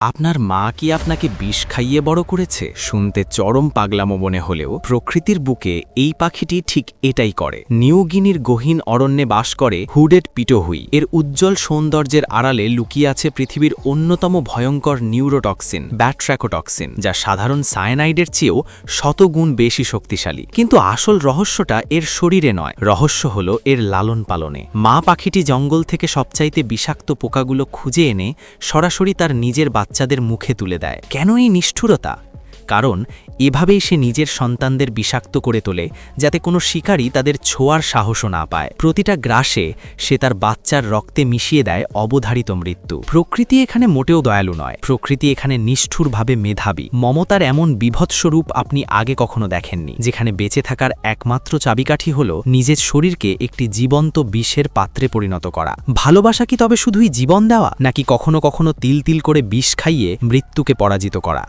আপনার মা কি আপনাকে বিষ খাইয়ে বড় করেছে? শুনতে চরম পাগলামো মনে হলেও প্রকৃতির বুকে এই পাখিটি ঠিক এটাই করে। নিউ গিনির গহীন অরণ্যে বাস করে হুডেড পিটোহুই। এর উজ্জ্বল সৌন্দর্যের আড়ালে লুকিয়ে আছে পৃথিবীর অন্যতম ভয়ঙ্কর নিউরোটক্সিন ব্যাট্রাকোটক্সিন, যা সাধারণ সায়ানাইডের চেয়েও শতগুণ বেশি শক্তিশালী। কিন্তু আসল রহস্যটা এর শরীরে নয়, রহস্য হলো এর লালন পালনে। মা পাখিটি জঙ্গল থেকে সবচাইতে বিষাক্ত পোকাগুলো খুঁজে এনে সরাসরি তার নিজের বাচ্চাদের মুখে তুলে দেয়। কেন এই নিষ্ঠুরতা? কারণ এভাবেই সে নিজের সন্তানদের বিষাক্ত করে তোলে, যাতে কোনো শিকারী তাদের ছোঁয়ার সাহসও না পায়। প্রতিটা গ্রাসে সে তার বাচ্চার রক্তে মিশিয়ে দেয় অবধারিত মৃত্যু। প্রকৃতি এখানে মোটেও দয়ালু নয়, প্রকৃতি এখানে নিষ্ঠুরভাবে মেধাবী। মমতার এমন বিভৎস্বরূপ আপনি আগে কখনো দেখেননি, যেখানে বেঁচে থাকার একমাত্র চাবিকাঠি হল নিজের শরীরকে একটি জীবন্ত বিষের পাত্রে পরিণত করা। ভালোবাসা কি তবে শুধুই জীবন দেওয়া, নাকি কখনো কখনো তিল তিল করে বিষ খাইয়ে মৃত্যুকে পরাজিত করা?